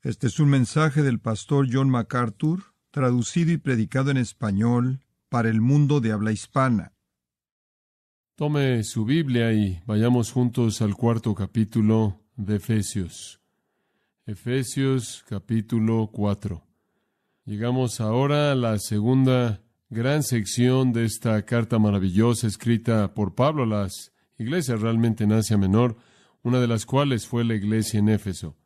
Este es un mensaje del pastor John MacArthur, traducido y predicado en español para el mundo de habla hispana. Tome su Biblia y vayamos juntos al cuarto capítulo de Efesios. Efesios capítulo 4. Llegamos ahora a la segunda gran sección de esta carta maravillosa escrita por Pablo a las iglesias realmente en Asia Menor, una de las cuales fue la iglesia en Éfeso.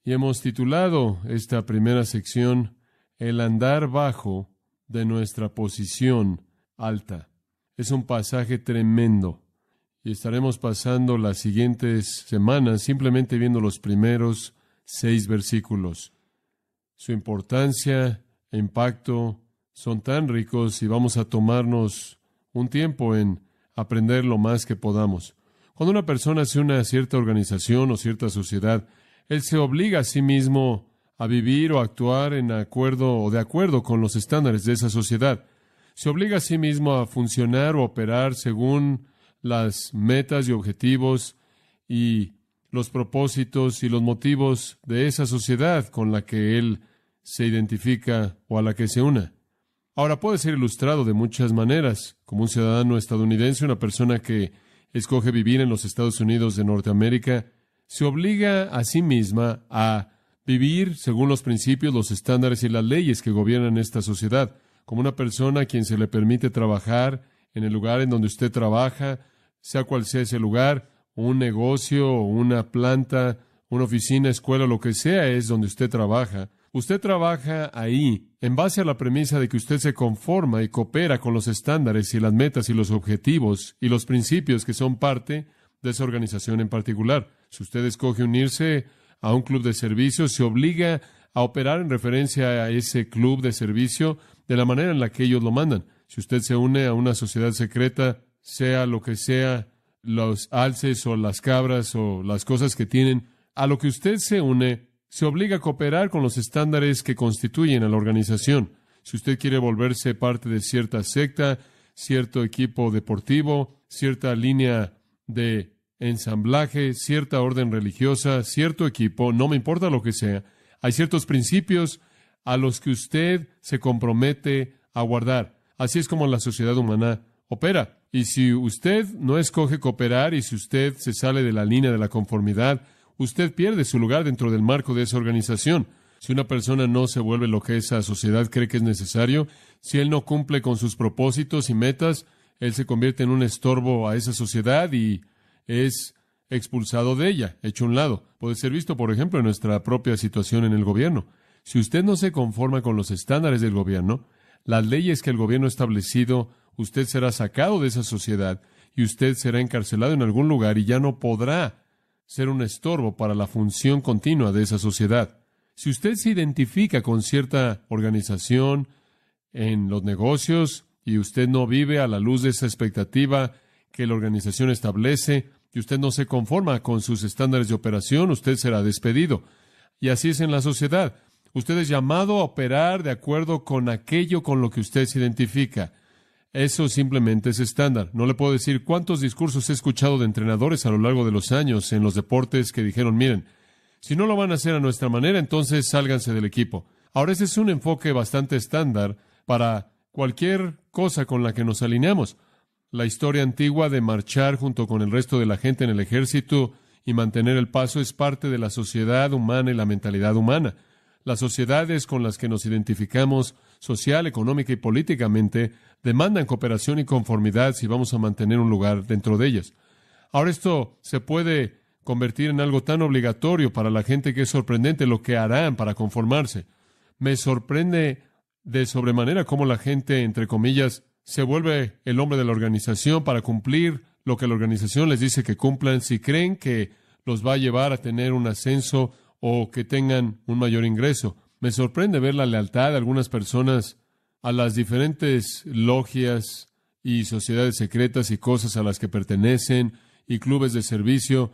Y hemos titulado esta primera sección El andar bajo de nuestra posición alta. Es un pasaje tremendo y estaremos pasando las siguientes semanas simplemente viendo los primeros 6 versículos. Su importancia e impacto son tan ricos y vamos a tomarnos un tiempo en aprender lo más que podamos. Cuando una persona se une a cierta organización o cierta sociedad, él se obliga a sí mismo a vivir o actuar en acuerdo o de acuerdo con los estándares de esa sociedad. Se obliga a sí mismo a funcionar o operar según las metas y objetivos y los propósitos y los motivos de esa sociedad con la que él se identifica o a la que se una. Ahora puede ser ilustrado de muchas maneras. Como un ciudadano estadounidense, una persona que escoge vivir en los Estados Unidos de Norteamérica, se obliga a sí misma a vivir según los principios, los estándares y las leyes que gobiernan esta sociedad. Como una persona a quien se le permite trabajar en el lugar en donde usted trabaja, sea cual sea ese lugar, un negocio, una planta, una oficina, escuela, lo que sea es donde usted trabaja. Usted trabaja ahí en base a la premisa de que usted se conforma y coopera con los estándares y las metas y los objetivos y los principios que son parte de esa organización en particular. Si usted escoge unirse a un club de servicio, se obliga a operar en referencia a ese club de servicio de la manera en la que ellos lo mandan. Si usted se une a una sociedad secreta, sea lo que sea, los alces o las cabras o las cosas que tienen, a lo que usted se une, se obliga a cooperar con los estándares que constituyen a la organización. Si usted quiere volverse parte de cierta secta, cierto equipo deportivo, cierta línea de ensamblaje, cierta orden religiosa, cierto equipo, no me importa lo que sea, hay ciertos principios a los que usted se compromete a guardar. Así es como la sociedad humana opera. Y si usted no escoge cooperar y si usted se sale de la línea de la conformidad, usted pierde su lugar dentro del marco de esa organización. Si una persona no se vuelve lo que esa sociedad cree que es necesario, si él no cumple con sus propósitos y metas, él se convierte en un estorbo a esa sociedad y es expulsado de ella, hecho a un lado. Puede ser visto, por ejemplo, en nuestra propia situación en el gobierno. Si usted no se conforma con los estándares del gobierno, las leyes que el gobierno ha establecido, usted será sacado de esa sociedad y usted será encarcelado en algún lugar y ya no podrá ser un estorbo para la función continua de esa sociedad. Si usted se identifica con cierta organización en los negocios y usted no vive a la luz de esa expectativa que la organización establece y usted no se conforma con sus estándares de operación, usted será despedido. Y así es en la sociedad. Usted es llamado a operar de acuerdo con aquello con lo que usted se identifica. Eso simplemente es estándar. No le puedo decir cuántos discursos he escuchado de entrenadores a lo largo de los años en los deportes que dijeron, miren, si no lo van a hacer a nuestra manera, entonces sálganse del equipo. Ahora, ese es un enfoque bastante estándar para cualquier cosa con la que nos alineamos. La historia antigua de marchar junto con el resto de la gente en el ejército y mantener el paso es parte de la sociedad humana y la mentalidad humana. Las sociedades con las que nos identificamos social, económica y políticamente demandan cooperación y conformidad si vamos a mantener un lugar dentro de ellas. Ahora esto se puede convertir en algo tan obligatorio para la gente que es sorprendente lo que harán para conformarse. Me sorprende de sobremanera cómo la gente, entre comillas, se vuelve el hombre de la organización para cumplir lo que la organización les dice que cumplan si creen que los va a llevar a tener un ascenso o que tengan un mayor ingreso. Me sorprende ver la lealtad de algunas personas a las diferentes logias y sociedades secretas y cosas a las que pertenecen y clubes de servicio,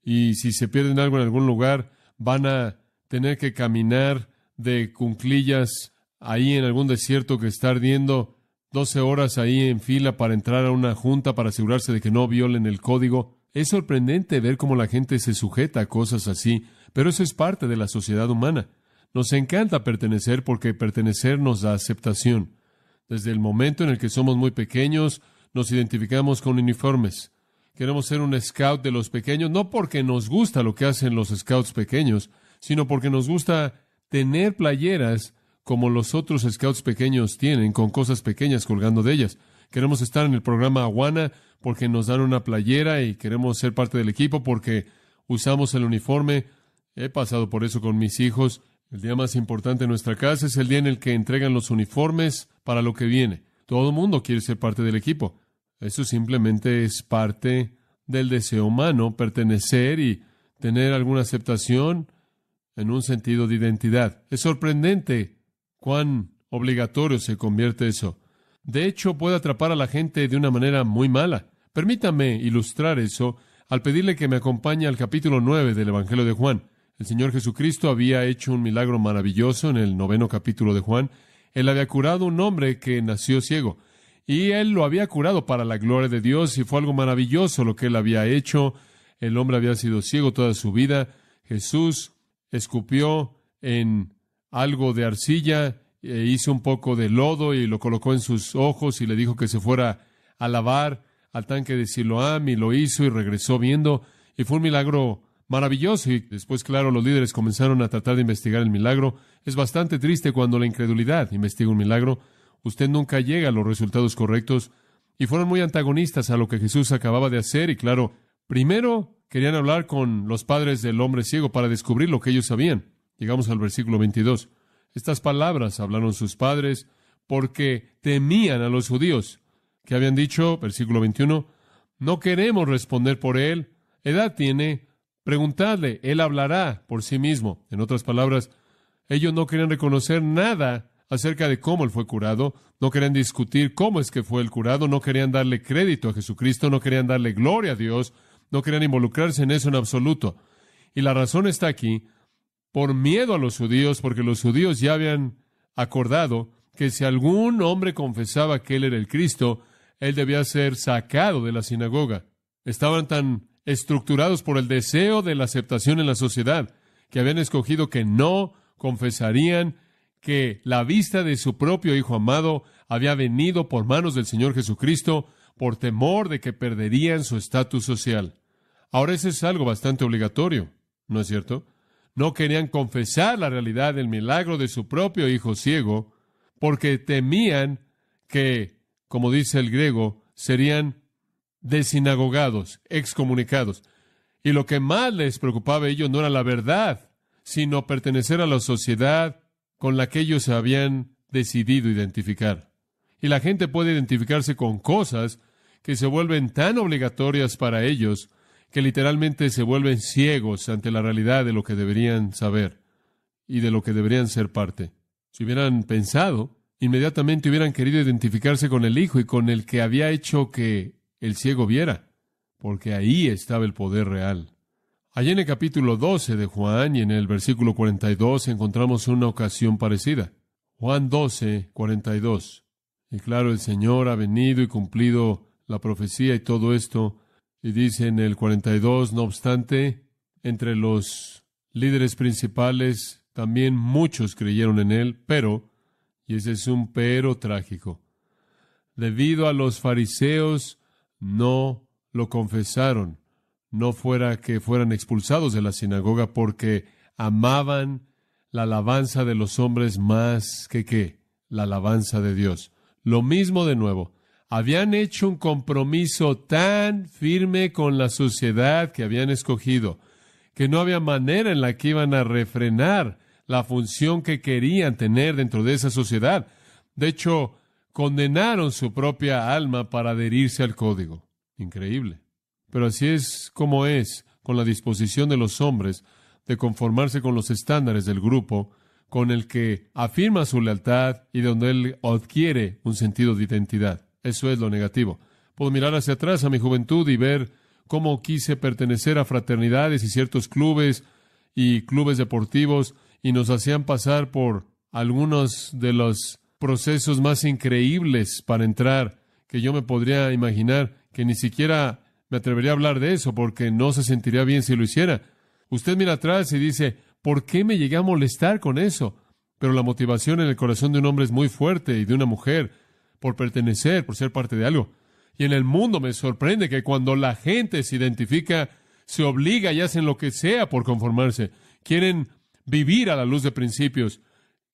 y si se pierden algo en algún lugar, van a tener que caminar de cuclillas ahí en algún desierto que está ardiendo 12 horas ahí en fila para entrar a una junta para asegurarse de que no violen el código. Es sorprendente ver cómo la gente se sujeta a cosas así, pero eso es parte de la sociedad humana. Nos encanta pertenecer porque pertenecer nos da aceptación. Desde el momento en el que somos muy pequeños, nos identificamos con uniformes. Queremos ser un scout de los pequeños, no porque nos gusta lo que hacen los scouts pequeños, sino porque nos gusta tener playeras como los otros scouts pequeños tienen, con cosas pequeñas colgando de ellas. Queremos estar en el programa Awana porque nos dan una playera y queremos ser parte del equipo porque usamos el uniforme. He pasado por eso con mis hijos. El día más importante en nuestra casa es el día en el que entregan los uniformes para lo que viene. Todo el mundo quiere ser parte del equipo. Eso simplemente es parte del deseo humano, pertenecer y tener alguna aceptación en un sentido de identidad. Es sorprendente cuán obligatorio se convierte eso. De hecho, puede atrapar a la gente de una manera muy mala. Permítame ilustrar eso al pedirle que me acompañe al capítulo 9 del Evangelio de Juan. El Señor Jesucristo había hecho un milagro maravilloso en el 9º capítulo de Juan. Él había curado a un hombre que nació ciego. Y Él lo había curado para la gloria de Dios y fue algo maravilloso lo que Él había hecho. El hombre había sido ciego toda su vida. Jesús escupió en algo de arcilla, hizo un poco de lodo y lo colocó en sus ojos y le dijo que se fuera a lavar al tanque de Siloam y lo hizo y regresó viendo. Y fue un milagro maravilloso. Y después, claro, los líderes comenzaron a tratar de investigar el milagro. Es bastante triste cuando la incredulidad investiga un milagro. Usted nunca llega a los resultados correctos. Y fueron muy antagonistas a lo que Jesús acababa de hacer. Y claro, primero querían hablar con los padres del hombre ciego para descubrir lo que ellos sabían. Llegamos al versículo 22. Estas palabras hablaron sus padres porque temían a los judíos, que habían dicho, versículo 21, no queremos responder por él. Edad tiene, preguntadle, él hablará por sí mismo. En otras palabras, ellos no querían reconocer nada acerca de cómo él fue curado, no querían discutir cómo es que fue el curado, no querían darle crédito a Jesucristo, no querían darle gloria a Dios, no querían involucrarse en eso en absoluto. Y la razón está aquí, por miedo a los judíos, porque los judíos ya habían acordado que si algún hombre confesaba que él era el Cristo, él debía ser sacado de la sinagoga. Estaban tan estructurados por el deseo de la aceptación en la sociedad, que habían escogido que no confesarían que la vista de su propio Hijo amado había venido por manos del Señor Jesucristo por temor de que perderían su estatus social. Ahora eso es algo bastante obligatorio, ¿no es cierto? No querían confesar la realidad del milagro de su propio hijo ciego porque temían que, como dice el griego, serían desinagogados, excomunicados. Y lo que más les preocupaba a ellos no era la verdad, sino pertenecer a la sociedad con la que ellos se habían decidido identificar. Y la gente puede identificarse con cosas que se vuelven tan obligatorias para ellos que literalmente se vuelven ciegos ante la realidad de lo que deberían saber y de lo que deberían ser parte. Si hubieran pensado, inmediatamente hubieran querido identificarse con el Hijo y con el que había hecho que el ciego viera, porque ahí estaba el poder real. Allí en el capítulo 12 de Juan y en el versículo 42 encontramos una ocasión parecida. Juan 12, 42. Y claro, el Señor ha venido y cumplido la profecía y todo esto. Y dice en el 42, no obstante, entre los líderes principales también muchos creyeron en él, pero, y ese es un pero trágico, debido a los fariseos no lo confesaron, no fuera que fueran expulsados de la sinagoga porque amaban la alabanza de los hombres más que ¿qué? La alabanza de Dios. Lo mismo de nuevo. Habían hecho un compromiso tan firme con la sociedad que habían escogido, que no había manera en la que iban a refrenar la función que querían tener dentro de esa sociedad. De hecho, condenaron su propia alma para adherirse al código. Increíble. Pero así es como es con la disposición de los hombres de conformarse con los estándares del grupo con el que afirma su lealtad y donde él adquiere un sentido de identidad. Eso es lo negativo. Puedo mirar hacia atrás a mi juventud y ver cómo quise pertenecer a fraternidades y ciertos clubes y clubes deportivos y nos hacían pasar por algunos de los procesos más increíbles para entrar que yo me podría imaginar, que ni siquiera me atrevería a hablar de eso porque no se sentiría bien si lo hiciera. Usted mira atrás y dice, ¿por qué me llegué a molestar con eso? Pero la motivación en el corazón de un hombre es muy fuerte y de una mujer por pertenecer, por ser parte de algo. Y en el mundo me sorprende que cuando la gente se identifica, se obliga y hacen lo que sea por conformarse. Quieren vivir a la luz de principios.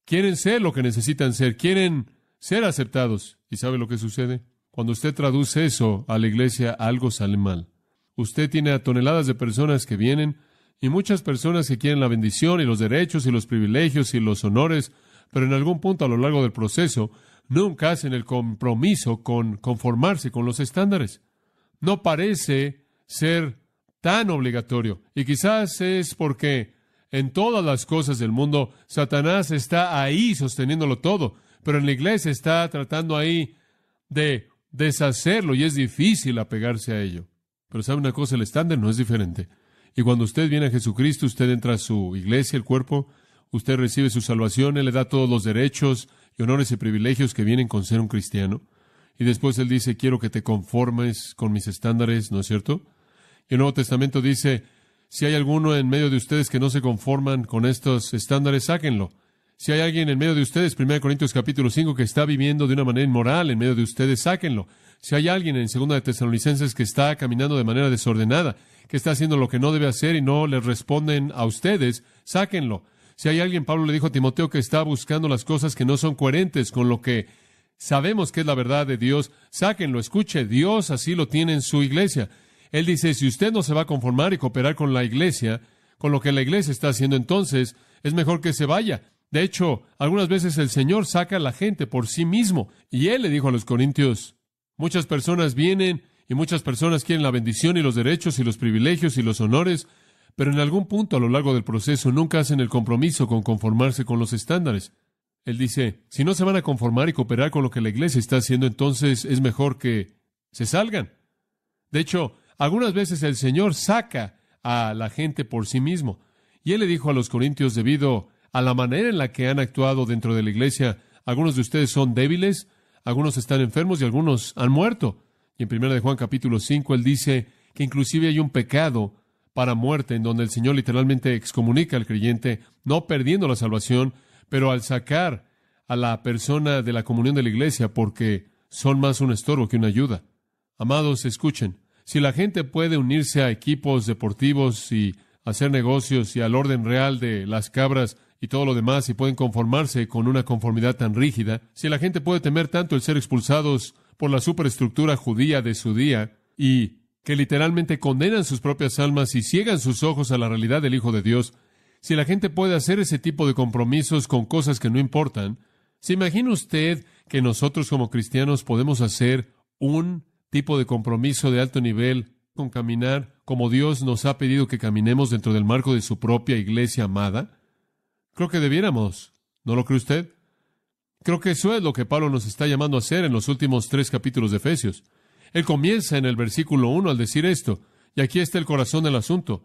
Quieren ser lo que necesitan ser. Quieren ser aceptados. ¿Y sabe lo que sucede? Cuando usted traduce eso a la iglesia, algo sale mal. Usted tiene a toneladas de personas que vienen y muchas personas que quieren la bendición y los derechos y los privilegios y los honores, pero en algún punto a lo largo del proceso nunca hacen el compromiso con conformarse con los estándares. No parece ser tan obligatorio. Y quizás es porque en todas las cosas del mundo Satanás está ahí sosteniéndolo todo, pero en la iglesia está tratando ahí de deshacerlo y es difícil apegarse a ello. Pero ¿sabe una cosa? El estándar no es diferente. Y cuando usted viene a Jesucristo, usted entra a su iglesia, el cuerpo, usted recibe su salvación, Él le da todos los derechos y honores y privilegios que vienen con ser un cristiano. Y después Él dice, quiero que te conformes con mis estándares, ¿no es cierto? Y el Nuevo Testamento dice, si hay alguno en medio de ustedes que no se conforman con estos estándares, sáquenlo. Si hay alguien en medio de ustedes, 1 Corintios capítulo 5, que está viviendo de una manera inmoral en medio de ustedes, sáquenlo. Si hay alguien en 2 de Tesalonicenses que está caminando de manera desordenada, que está haciendo lo que no debe hacer y no les responden a ustedes, sáquenlo. Si hay alguien, Pablo le dijo a Timoteo, que está buscando las cosas que no son coherentes con lo que sabemos que es la verdad de Dios, sáquenlo. Escuche, Dios así lo tiene en su iglesia. Él dice, si usted no se va a conformar y cooperar con la iglesia, con lo que la iglesia está haciendo, entonces es mejor que se vaya. De hecho, algunas veces el Señor saca a la gente por sí mismo. Y Él le dijo a los corintios, muchas personas vienen y muchas personas quieren la bendición y los derechos y los privilegios y los honores, pero en algún punto a lo largo del proceso nunca hacen el compromiso con conformarse con los estándares. Él dice, si no se van a conformar y cooperar con lo que la iglesia está haciendo, entonces es mejor que se salgan. De hecho, algunas veces el Señor saca a la gente por sí mismo. Y Él le dijo a los corintios, debido a la manera en la que han actuado dentro de la iglesia, algunos de ustedes son débiles, algunos están enfermos y algunos han muerto. Y en 1 de Juan capítulo 5, Él dice que inclusive hay un pecado para muerte, en donde el Señor literalmente excomunica al creyente, no perdiendo la salvación, pero al sacar a la persona de la comunión de la iglesia, porque son más un estorbo que una ayuda. Amados, escuchen, si la gente puede unirse a equipos deportivos y hacer negocios y al orden real de las cabras y todo lo demás, y pueden conformarse con una conformidad tan rígida, si la gente puede temer tanto el ser expulsados por la superestructura judía de su día, y que literalmente condenan sus propias almas y ciegan sus ojos a la realidad del Hijo de Dios, si la gente puede hacer ese tipo de compromisos con cosas que no importan, ¿se imagina usted que nosotros como cristianos podemos hacer un tipo de compromiso de alto nivel con caminar como Dios nos ha pedido que caminemos dentro del marco de su propia iglesia amada? Creo que debiéramos, ¿no lo cree usted? Creo que eso es lo que Pablo nos está llamando a hacer en los últimos 3 capítulos de Efesios. Él comienza en el versículo 1 al decir esto, y aquí está el corazón del asunto.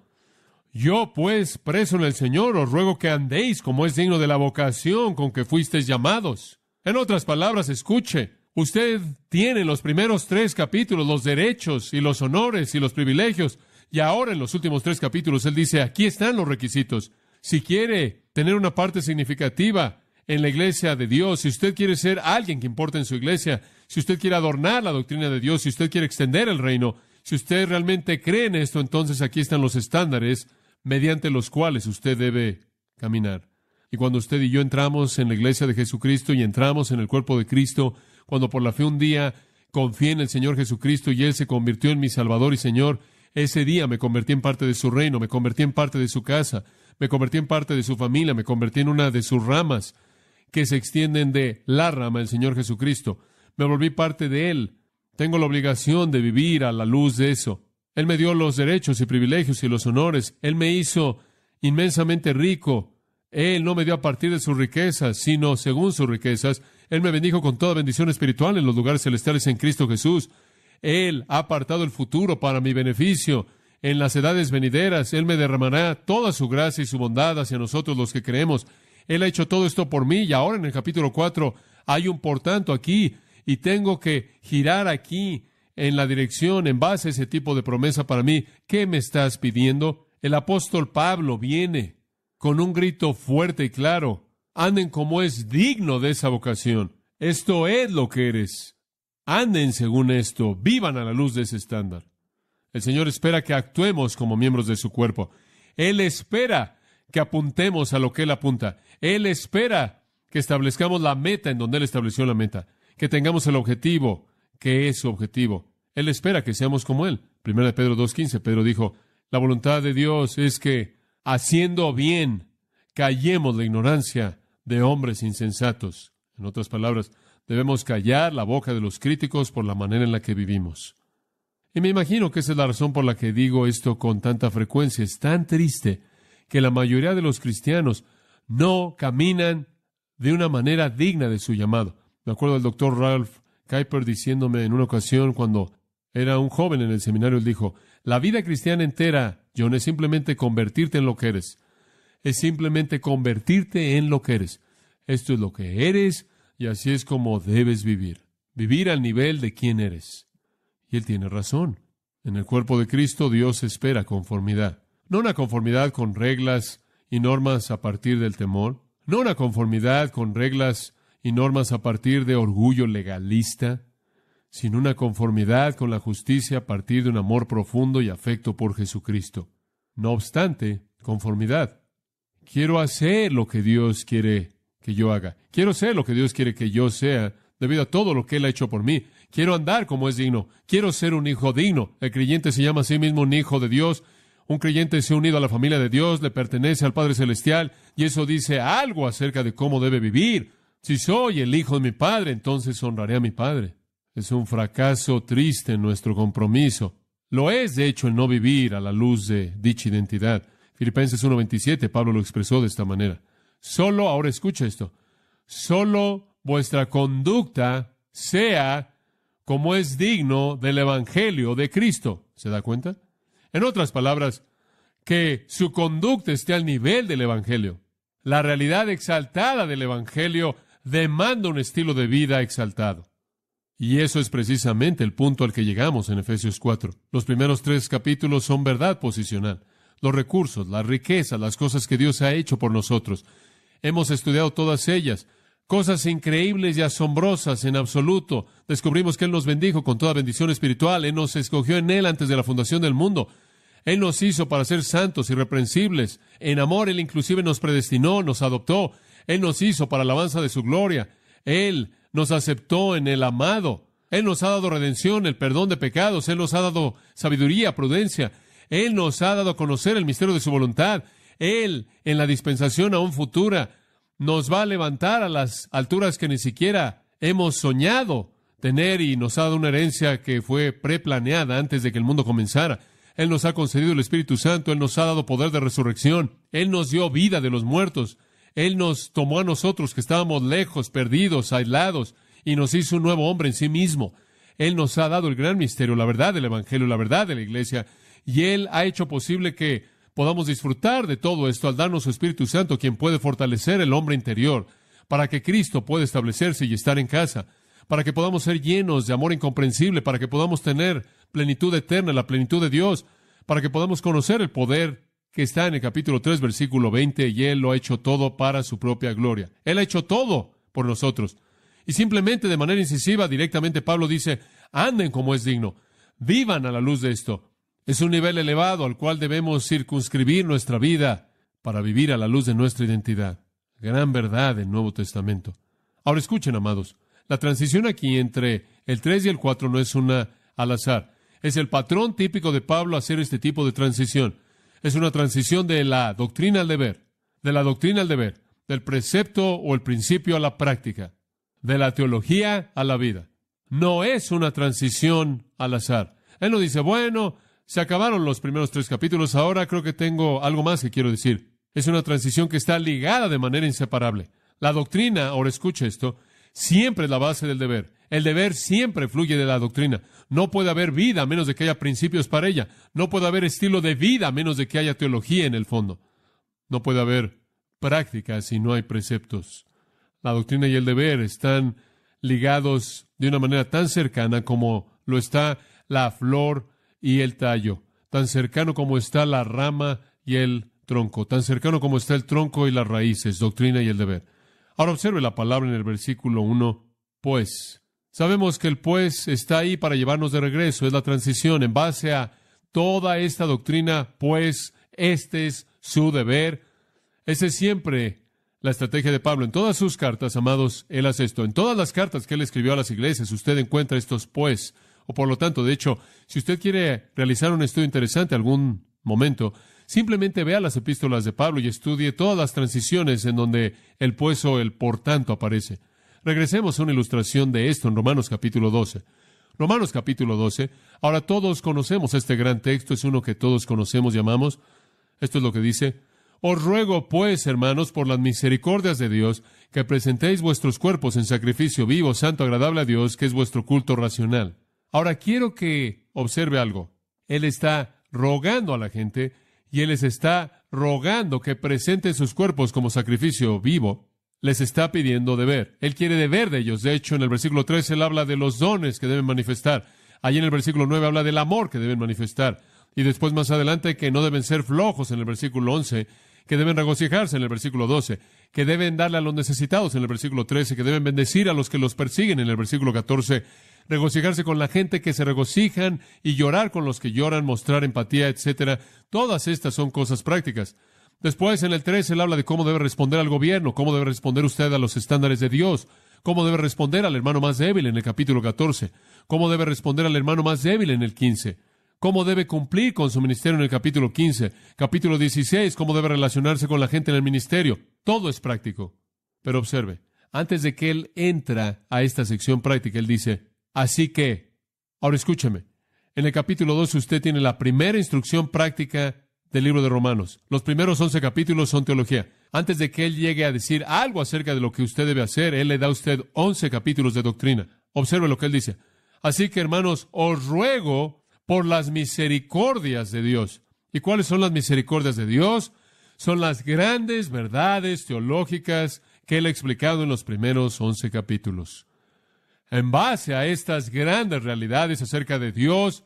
Yo, pues, preso en el Señor, os ruego que andéis como es digno de la vocación con que fuisteis llamados. En otras palabras, escuche, usted tiene en los primeros 3 capítulos los derechos y los honores y los privilegios, y ahora en los últimos 3 capítulos él dice, aquí están los requisitos. Si quiere tener una parte significativa en la iglesia de Dios, si usted quiere ser alguien que importa en su iglesia, si usted quiere adornar la doctrina de Dios, si usted quiere extender el reino, si usted realmente cree en esto, entonces aquí están los estándares mediante los cuales usted debe caminar. Y cuando usted y yo entramos en la iglesia de Jesucristo y entramos en el cuerpo de Cristo, cuando por la fe un día confié en el Señor Jesucristo y Él se convirtió en mi Salvador y Señor, ese día me convertí en parte de su reino, me convertí en parte de su casa, me convertí en parte de su familia, me convertí en una de sus ramas que se extienden de la rama del Señor Jesucristo. Me volví parte de Él. Tengo la obligación de vivir a la luz de eso. Él me dio los derechos y privilegios y los honores. Él me hizo inmensamente rico. Él no me dio a partir de sus riquezas, sino según sus riquezas. Él me bendijo con toda bendición espiritual en los lugares celestiales en Cristo Jesús. Él ha apartado el futuro para mi beneficio. En las edades venideras, Él me derramará toda su gracia y su bondad hacia nosotros los que creemos. Él ha hecho todo esto por mí, y ahora en el capítulo 4 hay un por tanto aquí, y tengo que girar aquí en la dirección, en base a ese tipo de promesa para mí. ¿Qué me estás pidiendo? El apóstol Pablo viene con un grito fuerte y claro. Anden como es digno de esa vocación. Esto es lo que eres. Anden según esto. Vivan a la luz de ese estándar. El Señor espera que actuemos como miembros de su cuerpo. Él espera que apuntemos a lo que Él apunta. Él espera que establezcamos la meta en donde Él estableció la meta. Que tengamos el objetivo que es su objetivo. Él espera que seamos como Él. 1 Pedro 2:15, Pedro dijo, la voluntad de Dios es que, haciendo bien, callemos la ignorancia de hombres insensatos. En otras palabras, debemos callar la boca de los críticos por la manera en la que vivimos. Y me imagino que esa es la razón por la que digo esto con tanta frecuencia. Es tan triste que la mayoría de los cristianos no caminan de una manera digna de su llamado. Me acuerdo del doctor Ralph Kuyper diciéndome en una ocasión cuando era un joven en el seminario, él dijo, la vida cristiana entera, John, es simplemente convertirte en lo que eres. Es simplemente convertirte en lo que eres. Esto es lo que eres y así es como debes vivir. Vivir al nivel de quien eres. Y él tiene razón. En el cuerpo de Cristo, Dios espera conformidad. No una conformidad con reglas y normas a partir del temor. No una conformidad con reglas y normas a partir de orgullo legalista, sino una conformidad con la justicia a partir de un amor profundo y afecto por Jesucristo. No obstante, conformidad. Quiero hacer lo que Dios quiere que yo haga. Quiero ser lo que Dios quiere que yo sea, debido a todo lo que Él ha hecho por mí. Quiero andar como es digno. Quiero ser un hijo digno. El creyente se llama a sí mismo un hijo de Dios. Un creyente se ha unido a la familia de Dios, le pertenece al Padre Celestial, y eso dice algo acerca de cómo debe vivir. Si soy el hijo de mi Padre, entonces honraré a mi Padre. Es un fracaso triste en nuestro compromiso. Lo es, de hecho, el no vivir a la luz de dicha identidad. Filipenses 1:27, Pablo lo expresó de esta manera. Solo, ahora escucha esto, solo vuestra conducta sea como es digno del Evangelio de Cristo. ¿Se da cuenta? En otras palabras, que su conducta esté al nivel del Evangelio. La realidad exaltada del Evangelio demanda un estilo de vida exaltado. Y eso es precisamente el punto al que llegamos en Efesios 4. Los primeros 3 capítulos son verdad posicional. Los recursos, las riquezas, las cosas que Dios ha hecho por nosotros. Hemos estudiado todas ellas. Cosas increíbles y asombrosas en absoluto. Descubrimos que Él nos bendijo con toda bendición espiritual. Él nos escogió en Él antes de la fundación del mundo. Él nos hizo para ser santos, irreprensibles. En amor, Él inclusive nos predestinó, nos adoptó. Él nos hizo para alabanza de su gloria. Él nos aceptó en el amado. Él nos ha dado redención, el perdón de pecados. Él nos ha dado sabiduría, prudencia. Él nos ha dado a conocer el misterio de su voluntad. Él, en la dispensación aún futura, nos va a levantar a las alturas que ni siquiera hemos soñado tener y nos ha dado una herencia que fue preplaneada antes de que el mundo comenzara. Él nos ha concedido el Espíritu Santo. Él nos ha dado poder de resurrección. Él nos dio vida de los muertos. Él nos tomó a nosotros que estábamos lejos, perdidos, aislados, y nos hizo un nuevo hombre en sí mismo. Él nos ha dado el gran misterio, la verdad del Evangelio, la verdad de la Iglesia, y Él ha hecho posible que podamos disfrutar de todo esto al darnos su Espíritu Santo, quien puede fortalecer el hombre interior, para que Cristo pueda establecerse y estar en casa, para que podamos ser llenos de amor incomprensible, para que podamos tener plenitud eterna, la plenitud de Dios, para que podamos conocer el poder que está en el capítulo 3, versículo 20, y Él lo ha hecho todo para su propia gloria. Él ha hecho todo por nosotros. Y simplemente, de manera incisiva, directamente Pablo dice, anden como es digno, vivan a la luz de esto. Es un nivel elevado al cual debemos circunscribir nuestra vida para vivir a la luz de nuestra identidad. Gran verdad del Nuevo Testamento. Ahora escuchen, amados, la transición aquí entre el 3 y el 4 no es una al azar. Es el patrón típico de Pablo hacer este tipo de transición. Es una transición de la doctrina al deber, del precepto o el principio a la práctica, de la teología a la vida. No es una transición al azar. Él no dice, bueno, se acabaron los primeros 3 capítulos, ahora creo que tengo algo más que quiero decir. Es una transición que está ligada de manera inseparable. La doctrina, ahora escucha esto, siempre es la base del deber. El deber siempre fluye de la doctrina. No puede haber vida a menos de que haya principios para ella. No puede haber estilo de vida a menos de que haya teología en el fondo. No puede haber práctica si no hay preceptos. La doctrina y el deber están ligados de una manera tan cercana como lo está la flor y el tallo, tan cercano como está la rama y el tronco, tan cercano como está el tronco y las raíces, doctrina y el deber. Ahora observe la palabra en el versículo 1, pues. Sabemos que el pues está ahí para llevarnos de regreso, es la transición. En base a toda esta doctrina, pues, este es su deber. Esa es siempre la estrategia de Pablo. En todas sus cartas, amados, él hace esto. En todas las cartas que él escribió a las iglesias, usted encuentra estos pues, o por lo tanto, de hecho, si usted quiere realizar un estudio interesante algún momento, simplemente vea las epístolas de Pablo y estudie todas las transiciones en donde el pues o el por tanto aparece. Regresemos a una ilustración de esto en Romanos capítulo 12. Romanos capítulo 12. Ahora todos conocemos este gran texto, es uno que todos conocemos y amamos. Esto es lo que dice: os ruego, pues, hermanos, por las misericordias de Dios, que presentéis vuestros cuerpos en sacrificio vivo, santo, agradable a Dios, que es vuestro culto racional. Ahora quiero que observe algo. Él está rogando a la gente y Él les está rogando que presenten sus cuerpos como sacrificio vivo. Les está pidiendo deber. Él quiere deber de ellos. De hecho, en el versículo 3 él habla de los dones que deben manifestar. Allí en el versículo 9 habla del amor que deben manifestar. Y después, más adelante, que no deben ser flojos en el versículo 11, que deben regocijarse en el versículo 12, que deben darle a los necesitados en el versículo 13, que deben bendecir a los que los persiguen en el versículo 14, regocijarse con la gente que se regocijan y llorar con los que lloran, mostrar empatía, etcétera. Todas estas son cosas prácticas. Después, en el 13, él habla de cómo debe responder al gobierno, cómo debe responder usted a los estándares de Dios, cómo debe responder al hermano más débil en el capítulo 14, cómo debe responder al hermano más débil en el 15, cómo debe cumplir con su ministerio en el capítulo 15, capítulo 16, cómo debe relacionarse con la gente en el ministerio. Todo es práctico. Pero observe, antes de que él entra a esta sección práctica, él dice, así que, ahora escúcheme, en el capítulo 2 usted tiene la primera instrucción práctica del libro de Romanos. Los primeros 11 capítulos son teología. Antes de que él llegue a decir algo acerca de lo que usted debe hacer, él le da a usted 11 capítulos de doctrina. Observe lo que él dice. Así que, hermanos, os ruego por las misericordias de Dios. ¿Y cuáles son las misericordias de Dios? Son las grandes verdades teológicas que él ha explicado en los primeros 11 capítulos. En base a estas grandes realidades acerca de Dios,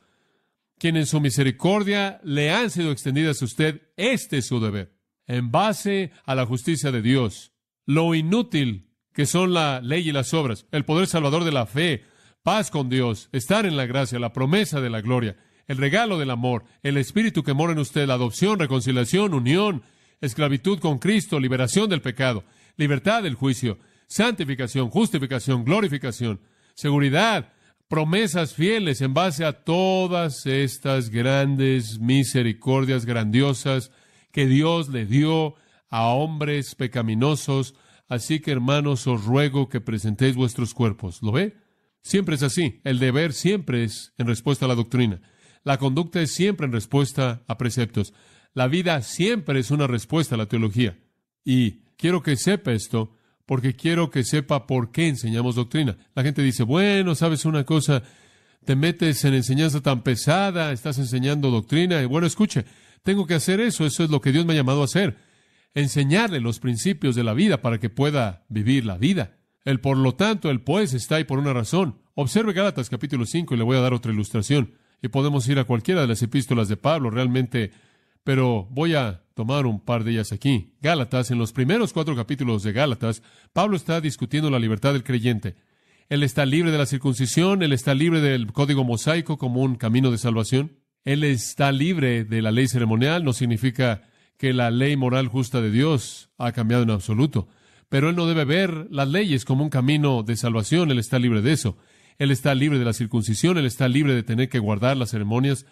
quien en su misericordia le han sido extendidas a usted, este es su deber. En base a la justicia de Dios, lo inútil que son la ley y las obras, el poder salvador de la fe, paz con Dios, estar en la gracia, la promesa de la gloria, el regalo del amor, el Espíritu que mora en usted, la adopción, reconciliación, unión, esclavitud con Cristo, liberación del pecado, libertad del juicio, santificación, justificación, glorificación, seguridad, promesas fieles en base a todas estas grandes misericordias grandiosas que Dios le dio a hombres pecaminosos. Así que, hermanos, os ruego que presentéis vuestros cuerpos. ¿Lo ve? Siempre es así. El deber siempre es en respuesta a la doctrina. La conducta es siempre en respuesta a preceptos. La vida siempre es una respuesta a la teología. Y quiero que sepa esto, porque quiero que sepa por qué enseñamos doctrina. La gente dice, bueno, ¿sabes una cosa? Te metes en enseñanza tan pesada, estás enseñando doctrina. Y bueno, escuche, tengo que hacer eso es lo que Dios me ha llamado a hacer. Enseñarle los principios de la vida para que pueda vivir la vida. El por lo tanto, el pues está ahí por una razón. Observe Gálatas capítulo 5 y le voy a dar otra ilustración. Y podemos ir a cualquiera de las epístolas de Pablo, realmente, pero voy a tomar un par de ellas aquí. Gálatas, en los primeros 4 capítulos de Gálatas, Pablo está discutiendo la libertad del creyente. Él está libre de la circuncisión, él está libre del código mosaico como un camino de salvación. Él está libre de la ley ceremonial, no significa que la ley moral justa de Dios ha cambiado en absoluto. Pero él no debe ver las leyes como un camino de salvación, él está libre de eso. Él está libre de la circuncisión, él está libre de tener que guardar las ceremonias.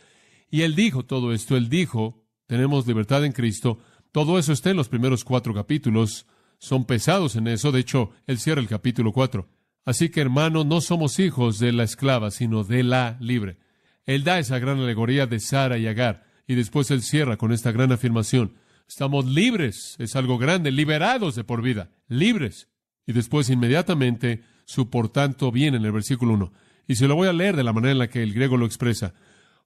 Y él dijo todo esto, él dijo, tenemos libertad en Cristo. Todo eso está en los primeros 4 capítulos. Son pesados en eso. De hecho, él cierra el capítulo 4. Así que, hermano, no somos hijos de la esclava, sino de la libre. Él da esa gran alegoría de Sara y Agar. Y después él cierra con esta gran afirmación. Estamos libres. Es algo grande. Liberados de por vida. Libres. Y después, inmediatamente, su por tanto viene en el versículo 1. Y se lo voy a leer de la manera en la que el griego lo expresa.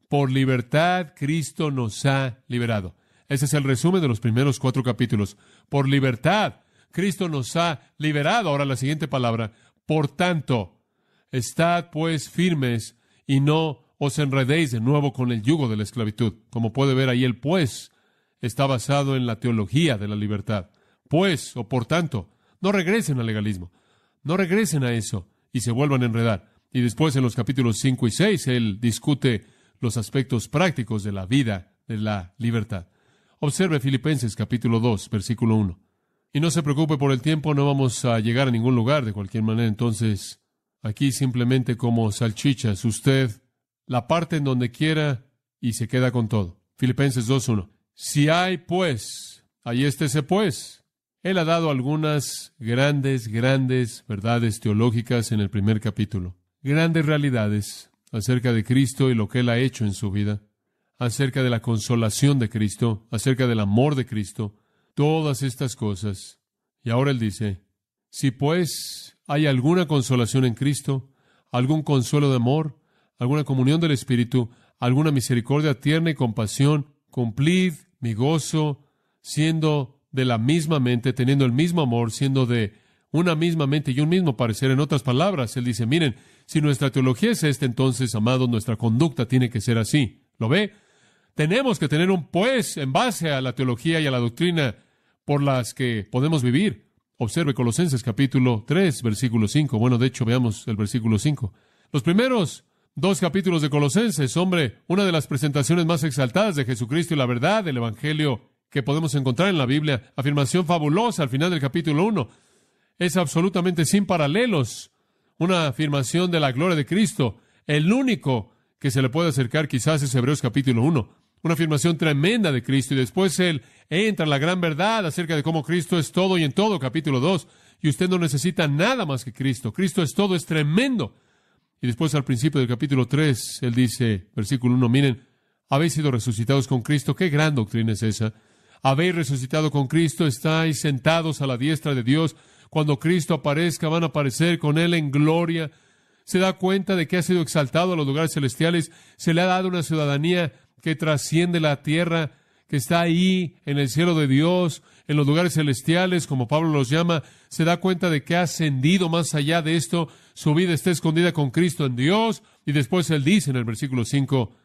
Por libertad, Cristo nos ha liberado. Ese es el resumen de los primeros 4 capítulos. Por libertad, Cristo nos ha liberado. Ahora la siguiente palabra. Por tanto, estad pues firmes y no os enredéis de nuevo con el yugo de la esclavitud. Como puede ver ahí, el pues está basado en la teología de la libertad. Pues, o por tanto, no regresen al legalismo, no regresen a eso y se vuelvan a enredar. Y después en los capítulos 5 y 6, él discute los aspectos prácticos de la vida, de la libertad. Observe Filipenses capítulo 2, versículo 1. Y no se preocupe por el tiempo, no vamos a llegar a ningún lugar de cualquier manera. Entonces, aquí simplemente como salchichas, usted la parte en donde quiera y se queda con todo. Filipenses 2:1. Si hay pues, ahí está ese pues. Él ha dado algunas grandes verdades teológicas en el primer capítulo. Grandes realidades acerca de Cristo y lo que Él ha hecho en su vida. Acerca de la consolación de Cristo, acerca del amor de Cristo. Todas estas cosas. Y ahora Él dice, si pues hay alguna consolación en Cristo, algún consuelo de amor, alguna comunión del Espíritu, alguna misericordia tierna y compasión, cumplid mi gozo, siendo de la misma mente, teniendo el mismo amor, siendo de una misma mente y un mismo parecer. En otras palabras, él dice, miren, si nuestra teología es esta, entonces, amados, nuestra conducta tiene que ser así. ¿Lo ve? Tenemos que tener un pues en base a la teología y a la doctrina por las que podemos vivir. Observe Colosenses capítulo 3, versículo 5. Bueno, de hecho, veamos el versículo 5. Los primeros 2 capítulos de Colosenses, hombre, una de las presentaciones más exaltadas de Jesucristo y la verdad del Evangelio que podemos encontrar en la Biblia. Afirmación fabulosa al final del capítulo 1. Es absolutamente sin paralelos. Una afirmación de la gloria de Cristo. El único que se le puede acercar quizás es Hebreos capítulo 1. Una afirmación tremenda de Cristo. Y después él entra en la gran verdad acerca de cómo Cristo es todo y en todo, capítulo 2. Y usted no necesita nada más que Cristo. Cristo es todo, es tremendo. Y después al principio del capítulo 3, él dice, versículo 1, miren, habéis sido resucitados con Cristo. Qué gran doctrina es esa. Habéis resucitado con Cristo, estáis sentados a la diestra de Dios. Cuando Cristo aparezca, van a aparecer con Él en gloria. Se da cuenta de que ha sido exaltado a los lugares celestiales. Se le ha dado una ciudadanía que trasciende la tierra, que está ahí en el cielo de Dios, en los lugares celestiales, como Pablo los llama. Se da cuenta de que ha ascendido más allá de esto. Su vida está escondida con Cristo en Dios. Y después él dice en el versículo 5,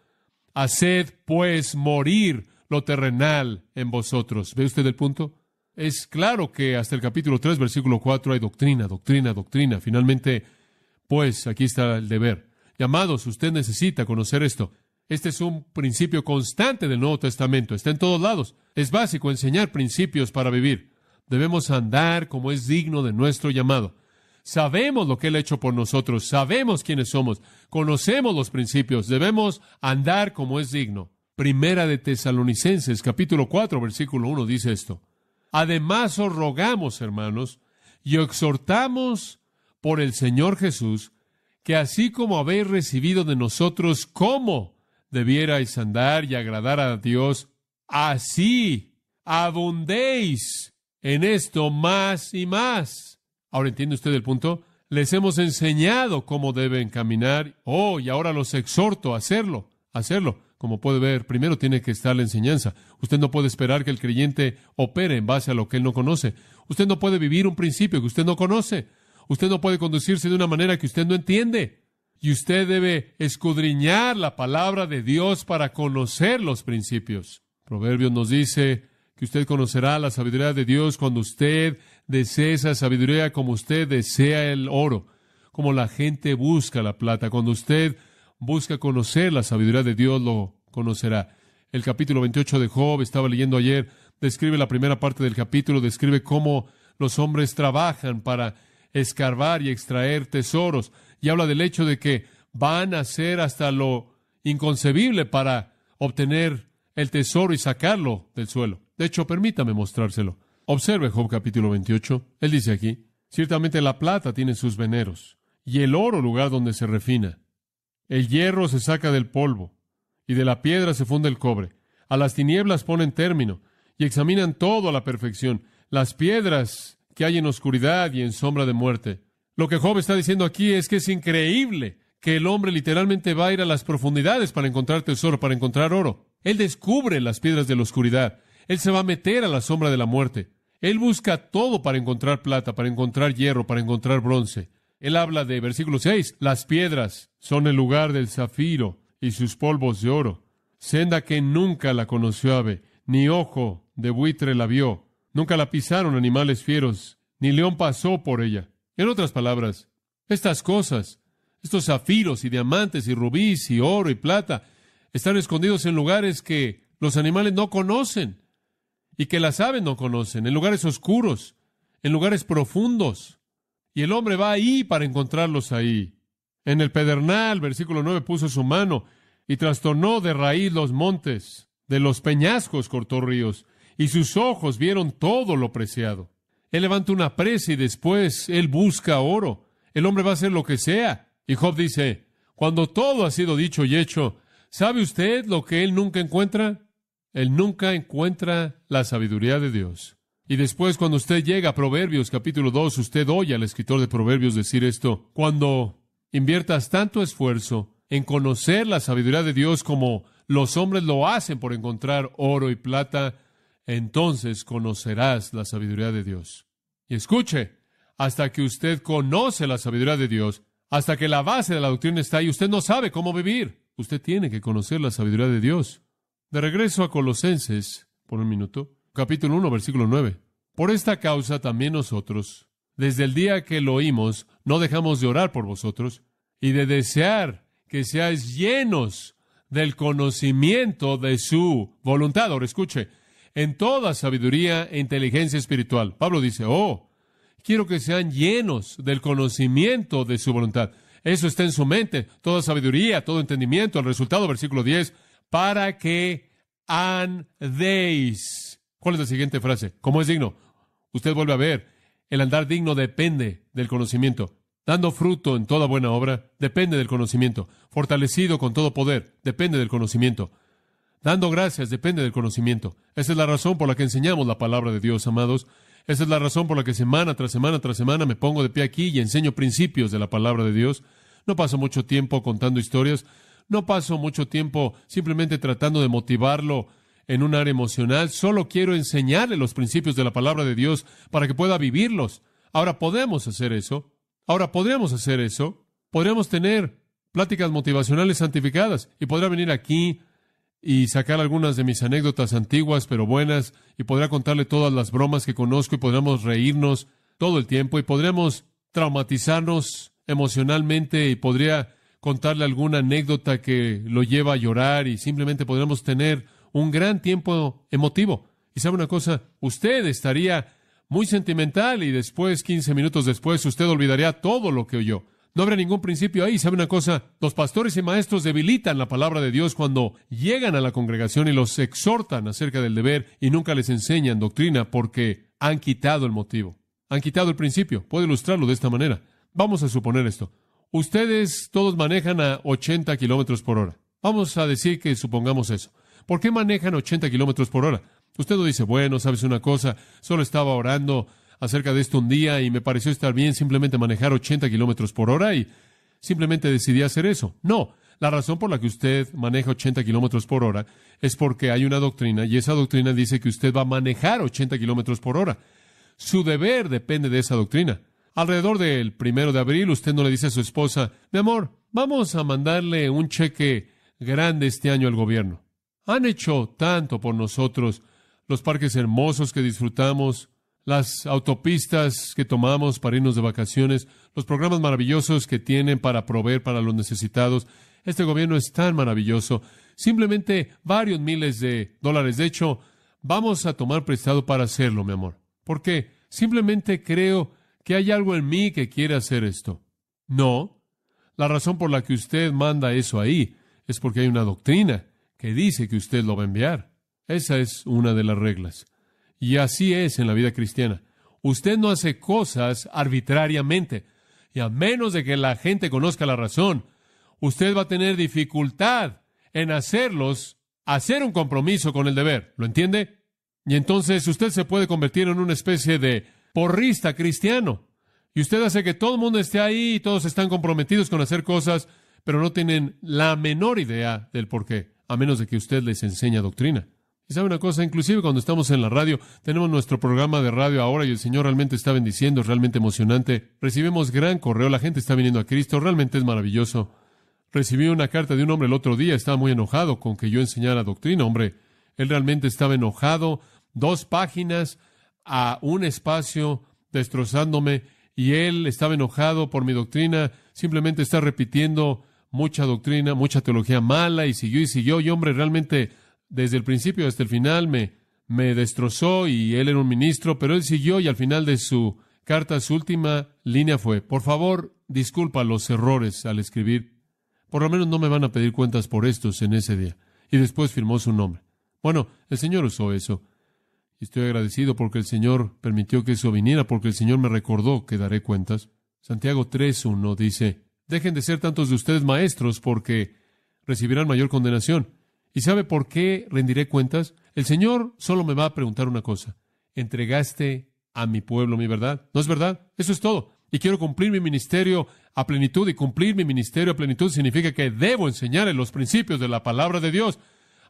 haced pues morir lo terrenal en vosotros. ¿Ve usted el punto? Es claro que hasta el capítulo 3, versículo 4, hay doctrina. Finalmente, pues, aquí está el deber. Y amados, usted necesita conocer esto. Este es un principio constante del Nuevo Testamento. Está en todos lados. Es básico enseñar principios para vivir. Debemos andar como es digno de nuestro llamado. Sabemos lo que Él ha hecho por nosotros. Sabemos quiénes somos. Conocemos los principios. Debemos andar como es digno. Primera de Tesalonicenses, capítulo 4, versículo 1, dice esto. Además os rogamos, hermanos, y os exhortamos por el Señor Jesús, que así como habéis recibido de nosotros cómo debierais andar y agradar a Dios, así abundéis en esto más y más. Ahora, ¿entiende usted el punto? Les hemos enseñado cómo deben caminar. Y ahora los exhorto a hacerlo. Como puede ver, primero tiene que estar la enseñanza. Usted no puede esperar que el creyente opere en base a lo que él no conoce. Usted no puede vivir un principio que usted no conoce. Usted no puede conducirse de una manera que usted no entiende. Y usted debe escudriñar la palabra de Dios para conocer los principios. Proverbios nos dice que usted conocerá la sabiduría de Dios cuando usted desee esa sabiduría como usted desea el oro, como la gente busca la plata. Cuando usted busca conocer la sabiduría de Dios, lo conocerá. El capítulo 28 de Job, estaba leyendo ayer, describe la primera parte del capítulo, describe cómo los hombres trabajan para escarbar y extraer tesoros, y habla del hecho de que van a hacer hasta lo inconcebible para obtener el tesoro y sacarlo del suelo. De hecho, permítame mostrárselo. Observe Job capítulo 28. Él dice aquí, ciertamente la plata tiene sus veneros, y el oro lugar donde se refina. El hierro se saca del polvo, y de la piedra se funde el cobre. A las tinieblas ponen término, y examinan todo a la perfección, las piedras que hay en oscuridad y en sombra de muerte. Lo que Job está diciendo aquí es que es increíble que el hombre literalmente va a ir a las profundidades para encontrar tesoro, para encontrar oro. Él descubre las piedras de la oscuridad. Él se va a meter a la sombra de la muerte. Él busca todo para encontrar plata, para encontrar hierro, para encontrar bronce. Él habla de, versículo 6, las piedras son el lugar del zafiro y sus polvos de oro. Senda que nunca la conoció ave, ni ojo de buitre la vio. Nunca la pisaron animales fieros, ni león pasó por ella. En otras palabras, estas cosas, estos zafiros y diamantes y rubíes y oro y plata, están escondidos en lugares que los animales no conocen y que las aves no conocen, en lugares oscuros, en lugares profundos. Y el hombre va ahí para encontrarlos ahí. En el pedernal, versículo 9, puso su mano y trastornó de raíz los montes, de los peñascos cortó ríos, y sus ojos vieron todo lo preciado. Él levanta una presa y después él busca oro. El hombre va a hacer lo que sea. Y Job dice, cuando todo ha sido dicho y hecho, ¿sabe usted lo que él nunca encuentra? Él nunca encuentra la sabiduría de Dios. Y después, cuando usted llega a Proverbios capítulo 2, usted oye al escritor de Proverbios decir esto: cuando inviertas tanto esfuerzo en conocer la sabiduría de Dios como los hombres lo hacen por encontrar oro y plata, entonces conocerás la sabiduría de Dios. Y escuche, hasta que usted conoce la sabiduría de Dios, hasta que la base de la doctrina está ahí, usted no sabe cómo vivir. Usted tiene que conocer la sabiduría de Dios. De regreso a Colosenses, por un minuto, capítulo 1, versículo 9. Por esta causa también nosotros, desde el día que lo oímos, no dejamos de orar por vosotros y de desear que seáis llenos del conocimiento de su voluntad. Ahora escuche, en toda sabiduría e inteligencia espiritual. Pablo dice, quiero que sean llenos del conocimiento de su voluntad. Eso está en su mente, toda sabiduría, todo entendimiento. El resultado, versículo 10, para que andéis. ¿Cuál es la siguiente frase? ¿Cómo es digno? Usted vuelve a ver, el andar digno depende del conocimiento. Dando fruto en toda buena obra, depende del conocimiento. Fortalecido con todo poder, depende del conocimiento. Dando gracias, depende del conocimiento. Esa es la razón por la que enseñamos la palabra de Dios, amados. Esa es la razón por la que semana tras semana tras semana me pongo de pie aquí y enseño principios de la palabra de Dios. No paso mucho tiempo contando historias. No paso mucho tiempo simplemente tratando de motivarlo en un área emocional. Solo quiero enseñarle los principios de la palabra de Dios para que pueda vivirlos. Ahora podemos hacer eso. Podríamos tener pláticas motivacionales santificadas y podrá venir aquí y sacar algunas de mis anécdotas antiguas pero buenas, y podrá contarle todas las bromas que conozco y podremos reírnos todo el tiempo y podremos traumatizarnos emocionalmente y podría contarle alguna anécdota que lo lleva a llorar y simplemente podremos tener un gran tiempo emotivo. Y sabe una cosa, usted estaría muy sentimental y después, 15 minutos después, usted olvidaría todo lo que oyó. No habrá ningún principio ahí. ¿Sabe una cosa? Los pastores y maestros debilitan la palabra de Dios cuando llegan a la congregación y los exhortan acerca del deber y nunca les enseñan doctrina porque han quitado el motivo. Han quitado el principio. Puedo ilustrarlo de esta manera. Vamos a suponer esto. Ustedes todos manejan a 80 kilómetros por hora. Vamos a decir que supongamos eso. ¿Por qué manejan 80 kilómetros por hora? Usted no dice, bueno, ¿sabes una cosa? Solo estaba orando acerca de esto un día y me pareció estar bien simplemente manejar 80 kilómetros por hora y simplemente decidí hacer eso. No, la razón por la que usted maneja 80 kilómetros por hora es porque hay una doctrina y esa doctrina dice que usted va a manejar 80 kilómetros por hora. Su deber depende de esa doctrina. Alrededor del 1 de abril, usted no le dice a su esposa, mi amor, vamos a mandarle un cheque grande este año al gobierno. Han hecho tanto por nosotros, los parques hermosos que disfrutamos, las autopistas que tomamos para irnos de vacaciones, los programas maravillosos que tienen para proveer para los necesitados. Este gobierno es tan maravilloso. Simplemente varios miles de dólares. De hecho, vamos a tomar prestado para hacerlo, mi amor. ¿Por qué? Simplemente creo que hay algo en mí que quiere hacer esto. No. La razón por la que usted manda eso ahí es porque hay una doctrina que dice que usted lo va a enviar. Esa es una de las reglas. Y así es en la vida cristiana. Usted no hace cosas arbitrariamente. Y a menos de que la gente conozca la razón, usted va a tener dificultad en hacer un compromiso con el deber. ¿Lo entiende? Y entonces usted se puede convertir en una especie de porrista cristiano. Y usted hace que todo el mundo esté ahí y todos están comprometidos con hacer cosas, pero no tienen la menor idea del por qué, a menos de que usted les enseñe doctrina. Y sabe una cosa, inclusive cuando estamos en la radio, tenemos nuestro programa de radio ahora y el Señor realmente está bendiciendo, es realmente emocionante. Recibimos gran correo, la gente está viniendo a Cristo, realmente es maravilloso. Recibí una carta de un hombre el otro día, estaba muy enojado con que yo enseñara doctrina, hombre. Él realmente estaba enojado, 2 páginas a un espacio destrozándome, y él estaba enojado por mi doctrina, simplemente está repitiendo mucha doctrina, mucha teología mala, y siguió, y hombre, realmente desde el principio hasta el final me destrozó, y él era un ministro, pero él siguió, y al final de su carta, su última línea fue: por favor, disculpa los errores al escribir, por lo menos no me van a pedir cuentas por estos en ese día. Y después firmó su nombre. Bueno, el Señor usó eso. Y estoy agradecido porque el Señor permitió que eso viniera, porque el Señor me recordó que daré cuentas. Santiago 3:1 dice: dejen de ser tantos de ustedes maestros, porque recibirán mayor condenación. ¿Y sabe por qué rendiré cuentas? El Señor solo me va a preguntar una cosa: ¿entregaste a mi pueblo mi verdad? ¿No es verdad? Eso es todo. Y quiero cumplir mi ministerio a plenitud, y cumplir mi ministerio a plenitud significa que debo enseñarle los principios de la palabra de Dios.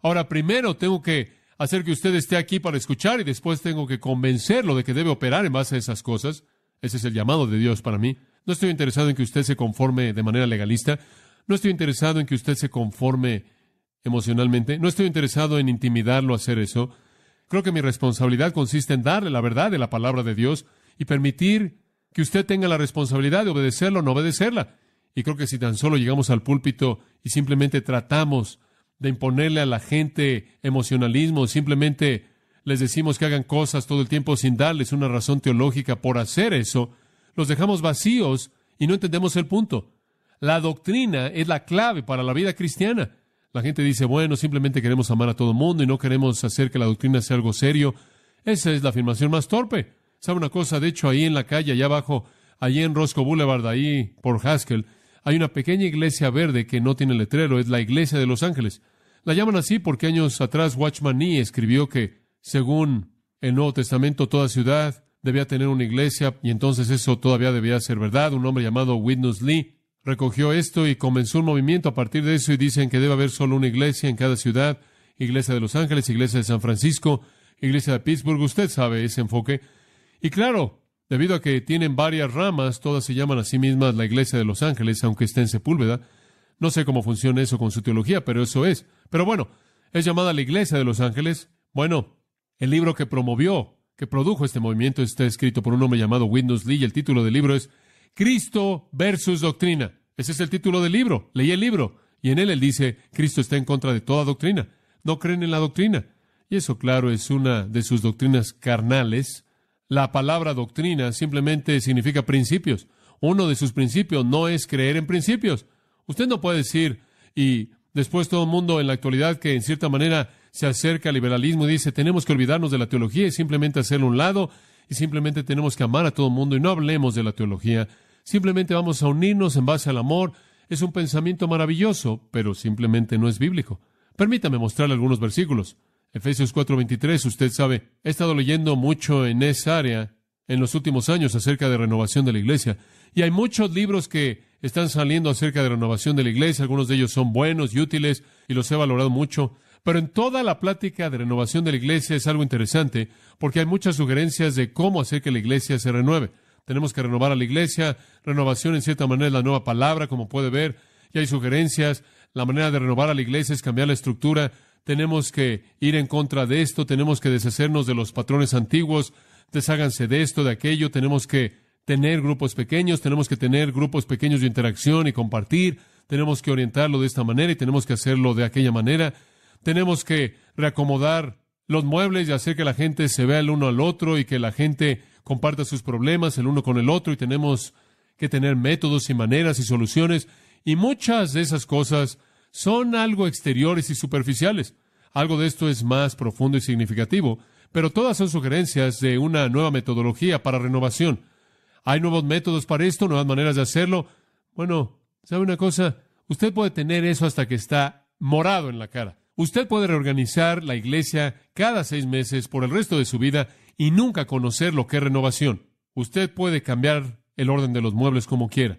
Ahora, primero tengo que hacer que usted esté aquí para escuchar, y después tengo que convencerlo de que debe operar en base a esas cosas. Ese es el llamado de Dios para mí. No estoy interesado en que usted se conforme de manera legalista. No estoy interesado en que usted se conforme emocionalmente. No estoy interesado en intimidarlo a hacer eso. Creo que mi responsabilidad consiste en darle la verdad de la palabra de Dios y permitir que usted tenga la responsabilidad de obedecerla o no obedecerla. Y creo que si tan solo llegamos al púlpito y simplemente tratamos de imponerle a la gente emocionalismo, simplemente les decimos que hagan cosas todo el tiempo sin darles una razón teológica por hacer eso, los dejamos vacíos y no entendemos el punto. La doctrina es la clave para la vida cristiana. La gente dice: bueno, simplemente queremos amar a todo el mundo y no queremos hacer que la doctrina sea algo serio. Esa es la afirmación más torpe. ¿Sabe una cosa? De hecho, ahí en la calle, allá abajo, allí en Roscoe Boulevard, ahí por Haskell, hay una pequeña iglesia verde que no tiene letrero. Es la Iglesia de Los Ángeles. La llaman así porque años atrás Watchman Nee escribió que, según el Nuevo Testamento, toda ciudad debía tener una iglesia, y entonces eso todavía debía ser verdad. Un hombre llamado Witness Lee recogió esto y comenzó un movimiento a partir de eso, y dicen que debe haber solo una iglesia en cada ciudad: Iglesia de Los Ángeles, Iglesia de San Francisco, Iglesia de Pittsburgh. Usted sabe ese enfoque. Y claro, debido a que tienen varias ramas, todas se llaman a sí mismas la Iglesia de Los Ángeles, aunque esté en Sepúlveda. No sé cómo funciona eso con su teología, pero eso es. Pero bueno, es llamada la Iglesia de Los Ángeles. Bueno, el libro que produjo este movimiento, está escrito por un hombre llamado Witness Lee, y el título del libro es Cristo versus Doctrina. Ese es el título del libro. Leí el libro, y en él dice: Cristo está en contra de toda doctrina. No creen en la doctrina. Y eso, claro, es una de sus doctrinas carnales. La palabra doctrina simplemente significa principios. Uno de sus principios no es creer en principios. Usted no puede decir, y después todo el mundo en la actualidad que en cierta manera se acerca al liberalismo y dice: tenemos que olvidarnos de la teología y simplemente hacerlo a un lado, y simplemente tenemos que amar a todo el mundo y no hablemos de la teología. Simplemente vamos a unirnos en base al amor. Es un pensamiento maravilloso, pero simplemente no es bíblico. Permítame mostrarle algunos versículos. Efesios 4:23, usted sabe, he estado leyendo mucho en esa área en los últimos años acerca de renovación de la iglesia. Y hay muchos libros que están saliendo acerca de renovación de la iglesia. Algunos de ellos son buenos y útiles y los he valorado mucho. Pero en toda la plática de renovación de la iglesia es algo interesante, porque hay muchas sugerencias de cómo hacer que la iglesia se renueve. Tenemos que renovar a la iglesia. Renovación en cierta manera es la nueva palabra, como puede ver. Y hay sugerencias. La manera de renovar a la iglesia es cambiar la estructura. Tenemos que ir en contra de esto. Tenemos que deshacernos de los patrones antiguos. Desháganse de esto, de aquello. Tenemos que tener grupos pequeños. Tenemos que tener grupos pequeños de interacción y compartir. Tenemos que orientarlo de esta manera y tenemos que hacerlo de aquella manera. Tenemos que reacomodar los muebles y hacer que la gente se vea el uno al otro y que la gente comparta sus problemas el uno con el otro. Y tenemos que tener métodos y maneras y soluciones. Y muchas de esas cosas son algo exteriores y superficiales. Algo de esto es más profundo y significativo, pero todas son sugerencias de una nueva metodología para renovación. ¿Hay nuevos métodos para esto? ¿Nuevas maneras de hacerlo? Bueno, ¿sabe una cosa? Usted puede tener eso hasta que está morado en la cara. Usted puede reorganizar la iglesia cada 6 meses por el resto de su vida y nunca conocer lo que es renovación. Usted puede cambiar el orden de los muebles como quiera.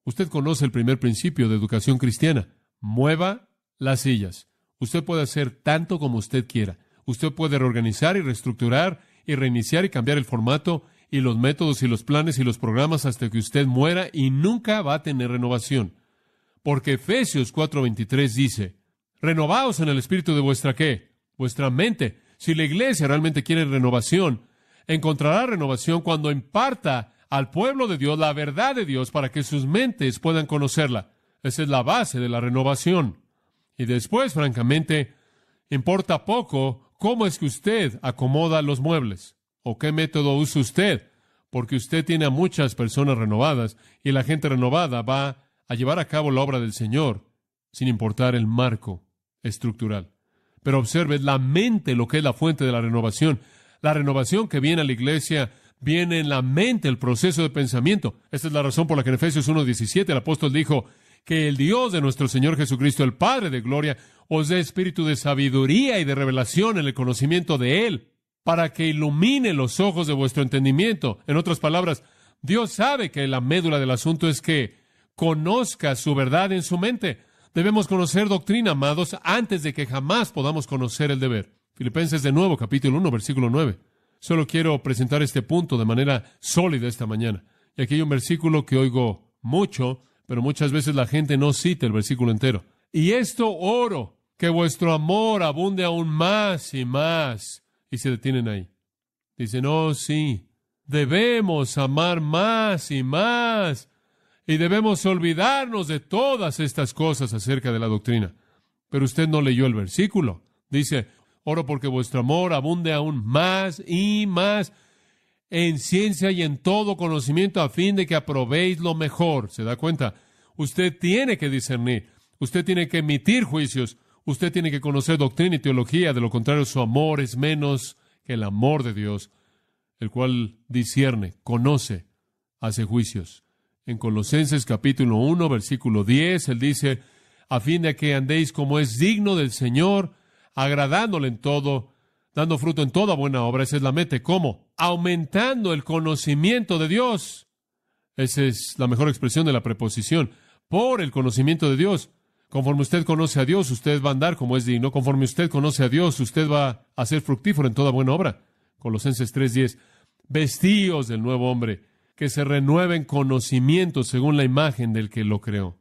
Usted conoce el primer principio de educación cristiana. Mueva las sillas. Usted puede hacer tanto como usted quiera. Usted puede reorganizar y reestructurar y reiniciar y cambiar el formato y los métodos y los planes y los programas hasta que usted muera y nunca va a tener renovación. Porque Efesios 4:23 dice, renovaos en el espíritu de vuestra ¿qué? Vuestra mente. Si la iglesia realmente quiere renovación, encontrará renovación cuando imparta al pueblo de Dios la verdad de Dios para que sus mentes puedan conocerla. Esa es la base de la renovación. Y después, francamente, importa poco cómo es que usted acomoda los muebles o qué método usa usted, porque usted tiene a muchas personas renovadas y la gente renovada va a llevar a cabo la obra del Señor sin importar el marco estructural. Pero observe, la mente lo que es la fuente de la renovación. La renovación que viene a la iglesia viene en la mente, el proceso de pensamiento. Esta es la razón por la que en Efesios 1:17 el apóstol dijo que el Dios de nuestro Señor Jesucristo, el Padre de gloria, os dé espíritu de sabiduría y de revelación en el conocimiento de Él, para que ilumine los ojos de vuestro entendimiento. En otras palabras, Dios sabe que la médula del asunto es que conozca su verdad en su mente. Debemos conocer doctrina, amados, antes de que jamás podamos conocer el deber. Filipenses de nuevo, capítulo 1, versículo 9. Solo quiero presentar este punto de manera sólida esta mañana. Y aquí hay un versículo que oigo mucho, pero muchas veces la gente no cita el versículo entero. Y esto oro, que vuestro amor abunde aún más y más. Y se detienen ahí. Dicen, oh sí, debemos amar más y más. Y debemos olvidarnos de todas estas cosas acerca de la doctrina. Pero usted no leyó el versículo. Dice, oro porque vuestro amor abunde aún más y más en ciencia y en todo conocimiento a fin de que aprobéis lo mejor. ¿Se da cuenta? Usted tiene que discernir. Usted tiene que emitir juicios. Usted tiene que conocer doctrina y teología. De lo contrario, su amor es menos que el amor de Dios, el cual discierne, conoce, hace juicios. En Colosenses capítulo 1, versículo 10, él dice, a fin de que andéis como es digno del Señor, agradándole en todo, dando fruto en toda buena obra. Esa es la meta. ¿Cómo? Aumentando el conocimiento de Dios. Esa es la mejor expresión de la preposición. Por el conocimiento de Dios. Conforme usted conoce a Dios, usted va a andar como es digno. Conforme usted conoce a Dios, usted va a ser fructífero en toda buena obra. Colosenses 3:10. Vestíos del nuevo hombre, que se renueve en conocimiento según la imagen del que lo creó.